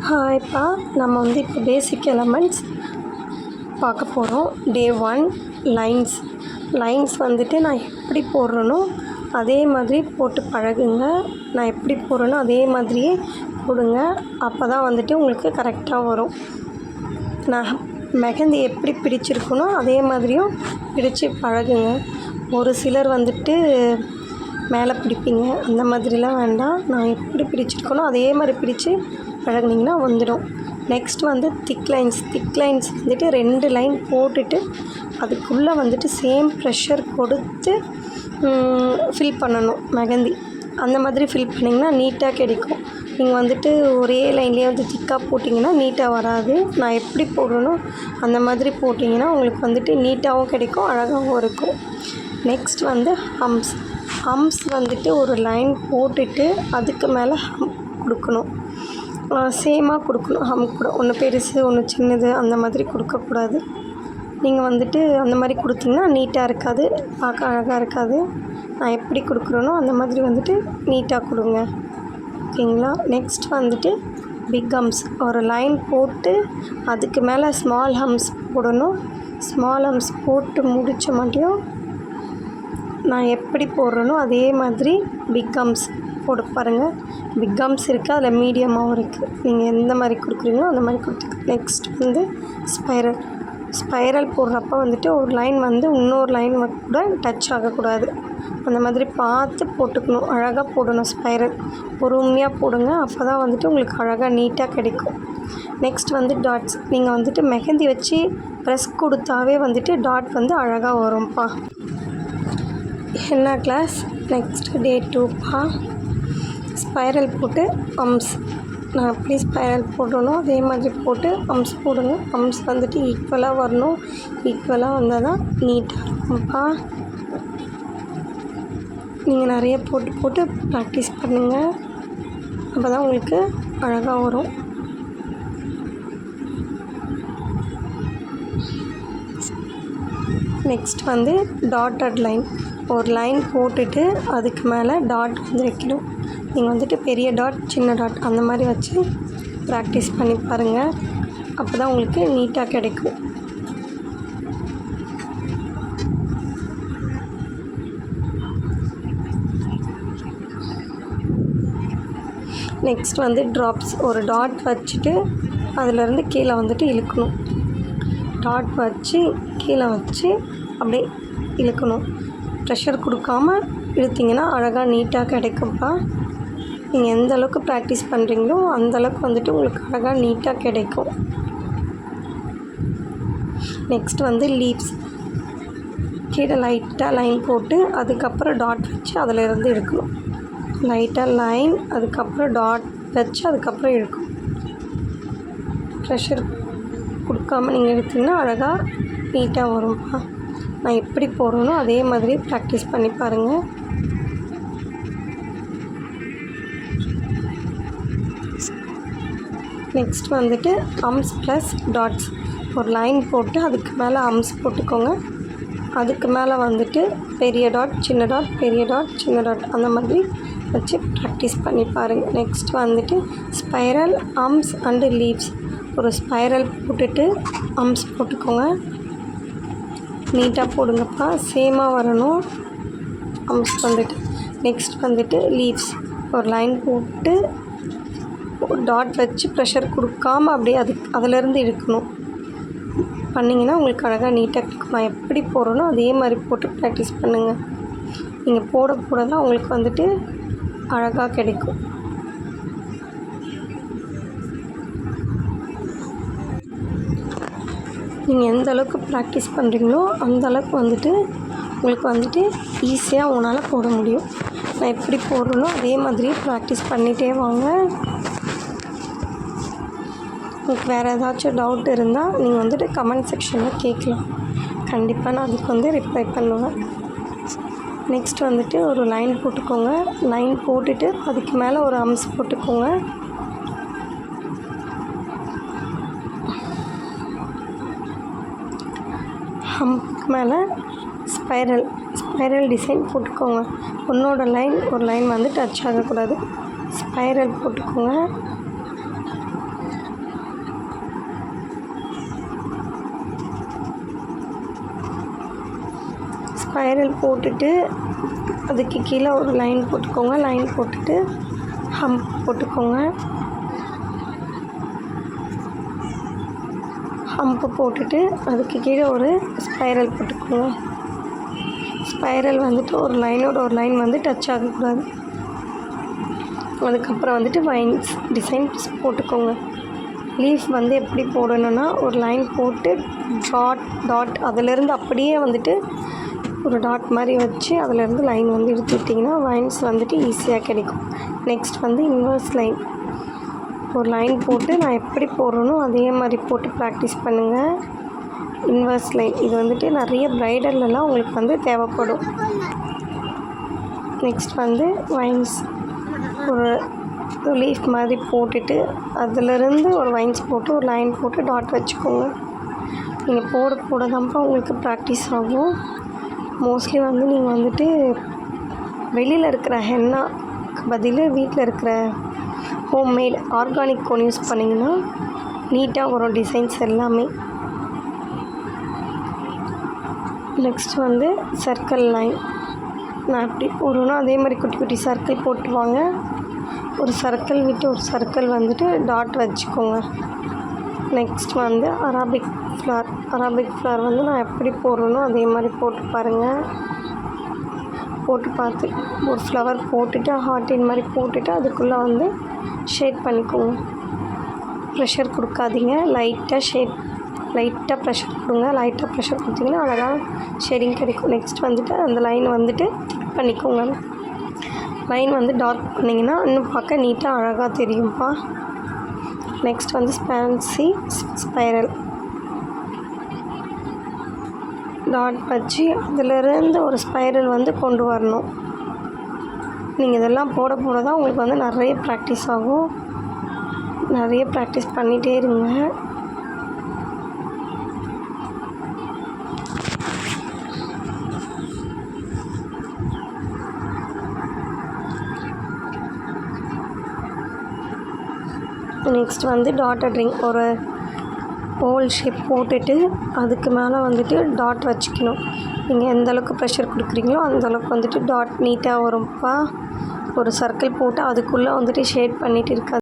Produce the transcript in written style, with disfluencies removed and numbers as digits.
ஹாய்ப்பா, நம்ம இப்போ பேசிக் எலமெண்ட்ஸ் பார்க்க போகிறோம். டே 1 லைன்ஸ் நான் எப்படி போடுறேனோ அதே மாதிரி போட்டு பழகுங்க. நான் எப்படி போடுறேனோ அதே மாதிரியே போடுங்க. அப்போ தான் உங்களுக்கு கரெக்டாக வரும். நான் மெஹந்தி எப்படி பிடிச்சிருக்கனோ அதே மாதிரியும் பிடிச்சி பழகுங்க. ஒரு சிலர் மேலே பிடிப்பீங்க, அந்த மாதிரிலாம் வேண்டாம். நான் எப்படி பிடிச்சிருக்கனோ அதே மாதிரி பிடிச்சி பழகுனிங்கன்னா வந்துடும். நெக்ஸ்ட் திக் லைன்ஸ் 2 லைன் போட்டுட்டு அதுக்குள்ளே சேம் ப்ரெஷர் கொடுத்து ஃபில் பண்ணணும் மெஹந்தி. அந்த மாதிரி ஃபில் பண்ணிங்கன்னா நீட்டாக கிடைக்கும். நீங்கள் ஒரே லைன்லேயே திக்காக போட்டிங்கன்னா நீட்டாக வராது. நான் எப்படி போடுறேனோ அந்த மாதிரி போட்டிங்கன்னா உங்களுக்கு நீட்டாகவும் கிடைக்கும், அழகாகவும் இருக்கும். நெக்ஸ்ட் ஹம்ஸ் ஒரு லைன் போட்டுட்டு அதுக்கு மேலே ஹம் கொடுக்கணும். சேமாக கொடுக்கணும். ஹம் கூட ஒன்று பெருசு ஒன்று சின்னது அந்த மாதிரி கொடுக்கக்கூடாது. நீங்கள் அந்த மாதிரி கொடுத்தீங்கன்னா நீட்டாக இருக்காது, பார்க்க அழகாக இருக்காது. நான் எப்படி கொடுக்குறேனோ அந்த மாதிரி நீட்டாக கொடுங்க, ஓகேங்களா? நெக்ஸ்ட் பிக் ஹம்ஸ் ஒரு லைன் போட்டு அதுக்கு மேலே ஸ்மால் ஹம்ஸ் போடணும். ஸ்மால் ஹம்ஸ் போட்டு முடித்த மாட்டியும் நான் எப்படி போடுறேனோ அதே மாதிரி பிக் ஹம்ஸ் போட்டு பாருங்கள். பிக் ஹம்ஸ் இருக்குது, அதில் மீடியமாகவும் இருக்குது. நீங்கள் எந்த மாதிரி கொடுக்குறீங்களோ அந்த மாதிரி கொடுத்துக்க. நெக்ஸ்ட் ஸ்பைரல் போடுறப்ப ஒரு லைன் இன்னொரு லைன் கூட டச் ஆகக்கூடாது. அந்த மாதிரி பார்த்து போட்டுக்கணும், அழகாக போடணும். ஸ்பைரல் பொறுமையாக போடுங்க, அப்போ தான் உங்களுக்கு அழகாக நீட்டாக கிடைக்கும். Next dots. நீங்கள் மெஹந்தி வச்சு ப்ரெஸ் கொடுத்தாவே டாட் அழகாக வரும்ப்பா. என்ன கிளாஸ்? நெக்ஸ்ட் டே 2பா. ஸ்பைரல் போட்டு ஹம்ஸ். நான் எப்படி ஸ்பைரல் போடணும் அதே மாதிரி போட்டு ஹம்ஸ் போடுங்க. ஹம்ஸ் ஈக்குவலாக வரணும். ஈக்குவலாக வந்தால் தான் நீட்டாக இருக்கும்ப்பா. நீங்கள் நிறைய போட்டு ப்ராக்டிஸ் பண்ணுங்கள், அப்போ தான் உங்களுக்கு அழகாக வரும். Next dotted line. ஒரு லைன் போட்டுட்டு அதுக்கு மேலே டாட் வைக்கணும். நீங்கள் பெரிய டாட் சின்ன டாட் அந்த மாதிரி வச்சு ப்ராக்டிஸ் பண்ணி பாருங்கள், அப்போ தான் உங்களுக்கு நீட்டாக கிடைக்கும். Next drops. ஒரு டாட் வச்சுட்டு அதிலேருந்து கீழே இழுக்கணும். டாட் வச்சு கீழே வச்சு அப்படியே இழுக்கணும். ப்ரெஷர் கொடுக்காம இழுத்திங்கன்னா அழகாக நீட்டாக கிடைக்கும்ப்பா. நீங்கள் எந்த அளவுக்கு ப்ராக்டிஸ் பண்ணுறீங்களோ அந்தளவுக்கு உங்களுக்கு அழகாக நீட்டாக கிடைக்கும். Next leaves. கீழே லைட்டாக லைன் போட்டு அதுக்கப்புறம் டாட் வச்சு அதிலேருந்து இழுக்கணும். லைட்டாக லைன், அதுக்கப்புறம் டாட் வச்சு அதுக்கப்புறம் இழுக்கணும். ப்ரெஷர் கொடுக்காமல் நீங்கள் எடுத்திங்கன்னா அழகாக நீட்டாக வரும்ப்பா. நான் எப்படி போடுறேனோ அதே மாதிரி ப்ராக்டிஸ் பண்ணி பாருங்கள். Next humps plus dots. ஒரு லைன் போட்டு அதுக்கு மேலே ஹம்ஸ் போட்டுக்கோங்க. அதுக்கு மேலே பெரிய டாட் சின்ன டாட் பெரிய டாட் சின்ன டாட் அந்த மாதிரி வச்சு ப்ராக்டிஸ் பண்ணி பாருங்கள். Next spiral humps and leaves. ஒரு ஸ்பைரல் போட்டுட்டு ஹம்ஸ் போட்டுக்கோங்க. நீட்டாக போடுங்கப்பா, சேமாக வரணும் ஹம்ஸ். Next leaves. ஒரு லைன் போட்டு டாட் வச்சு ப்ரெஷர் கொடுக்காம அப்படியே அதிலேருந்து இழுக்கணும். பண்ணிங்கன்னா உங்களுக்கு அழகாக நீட்டாக கிடைக்கும். நான் எப்படி போடுறேனோ அதே மாதிரி போட்டு ப்ராக்டிஸ் பண்ணுங்கள். நீங்கள் போட தான் உங்களுக்கு அழகாக கிடைக்கும். நீங்கள் எந்த அளவுக்கு ப்ராக்டிஸ் பண்ணுறீங்களோ அந்த அளவுக்கு உங்களுக்கு ஈஸியாக உங்களால் போட முடியும். நான் எப்படி போடுறேனோ அதே மாதிரி ப்ராக்டிஸ் பண்ணிகிட்டே வாங்க. உங்களுக்கு வேறு ஏதாச்சும் டவுட் இருந்தால் நீங்கள் கமெண்ட் செக்ஷனில் கேட்கலாம். கண்டிப்பாக நான் அதுக்கு ரிப்ளை பண்ணுவேன். நெக்ஸ்ட் ஒரு லைன் போட்டுக்கோங்க. லைன் போட்டுட்டு அதுக்கு மேலே ஒரு ஹம்ஸ் போட்டுக்கோங்க. ஹம்க்கு மேலே ஸ்பைரல் டிசைன் போட்டுக்கோங்க. ஒரு லைன் டச் ஆகக்கூடாது. ஸ்பைரல் போட்டுக்கோங்க. ஸ்பைரல் போட்டுட்டு அதுக்கு கீழே ஒரு லைன் போட்டுக்கோங்க. லைன் போட்டுட்டு ஹம்ப் போட்டுக்கோங்க. ஹம்ப்பு போட்டுட்டு அதுக்கு கீழே ஒரு ஸ்பைரல் போட்டுக்கோங்க. ஸ்பைரல் வந்துட்டு ஒரு லைனோட ஒரு லைன் வந்து டச் ஆகக்கூடாது. அதுக்கப்புறம் வந்துட்டு வைன்ஸ் டிசைன்ஸ் போட்டுக்கோங்க. லீஃப் வந்து எப்படி போடணுன்னா, ஒரு லைன் போட்டு டாட் அதிலேருந்து அப்படியே வந்துட்டு ஒரு டாட் மாதிரி வச்சு அதிலேருந்து லைன் வந்து எடுத்து விட்டிங்கன்னா வைன்ஸ் வந்துட்டு ஈஸியாக கிடைக்கும். நெக்ஸ்ட் வந்து இன்வர்ஸ் லைன். ஒரு லைன் போட்டு நான் எப்படி போடுறேனோ அதே மாதிரி போட்டு ப்ராக்டிஸ் பண்ணுங்கள். இன்வர்ஸ் லைன் இது வந்துட்டு நிறைய ப்ரைடல்லலாம் உங்களுக்கு வந்து தேவைப்படும். நெக்ஸ்ட் வந்து வைன்ஸ் ஒரு லீஃப் மாதிரி போட்டுட்டு அதிலேருந்து ஒரு வைன்ஸ் போட்டு ஒரு லைன் போட்டு டாட் வச்சுக்கோங்க. நீங்கள் போட தான்ப்பா உங்களுக்கு ப்ராக்டிஸ் ஆகும். மோஸ்ட்லி வந்து நீங்கள் வந்துட்டு வெளியில் இருக்கிற ஹென்னாக்கு பதில் வீட்டில் இருக்கிற ஹோம்மேட் ஆர்கானிக் கோன் யூஸ் பண்ணிங்கன்னா நீட்டாக வரும் டிசைன்ஸ் எல்லாமே. நெக்ஸ்ட் வந்து சர்க்கிள் லைன். நான் எப்படி போடுவேன்னா அதே மாதிரி குட்டி குட்டி சர்க்கிள் போட்டுருவாங்க. ஒரு சர்க்கிள் விட்டு ஒரு சர்க்கிள் வந்துட்டு டாட் வச்சுக்கோங்க. நெக்ஸ்ட் வந்து அரபிக் ஃப்ளவர் வந்து நான் எப்படி போடுறேனோ அதே மாதிரி போட்டு பாருங்கள். போட்டு பார்த்து ஒரு ஃப்ளவர் போட்டுட்டு ஹார்ட்டின் மாதிரி போட்டுட்டு அதுக்குள்ளே வந்து ஷேட் பண்ணிக்கோங்க. ப்ரெஷர் கொடுக்காதீங்க. லைட்டாக ப்ரெஷர் கொடுங்க. லைட்டாக ப்ரெஷர் கொடுத்தீங்கன்னா அழகாக ஷேடிங் கிடைக்கும். நெக்ஸ்ட் வந்துட்டு அந்த லைன் வந்துட்டு திக் பண்ணிக்கோங்க. லைன் வந்து டார்க் பண்ணிங்கன்னா இன்னும் பார்க்க நீட்டாக அழகாக தெரியும்ப்பா. நெக்ஸ்ட் வந்து ஃபேன்சி ஸ்பைரல் டாட் வச்சு அதிலிருந்து ஒரு ஸ்பைரல் வந்து கொண்டு வரணும். நீங்கள் இதெல்லாம் போட தான் உங்களுக்கு வந்து நிறைய ப்ராக்டிஸ் ஆகும். நிறைய ப்ராக்டிஸ் பண்ணிகிட்டே இருங்க. நெக்ஸ்ட் வந்து டாட்டட் ரிங் ஒரு ஓல் ஷேப் போட்டுட்டு அதுக்கு மேலே வந்துட்டு டாட் வச்சுக்கணும். நீங்கள் எந்த அளவுக்கு ப்ரெஷர் கொடுக்குறீங்களோ அந்தளவுக்கு வந்துட்டு டாட் நீட்டாக வரும்ப்பா. ஒரு சர்க்கிள் போட்டு அதுக்குள்ளே வந்துட்டு ஷேட் பண்ணிகிட்டு இருக்காது.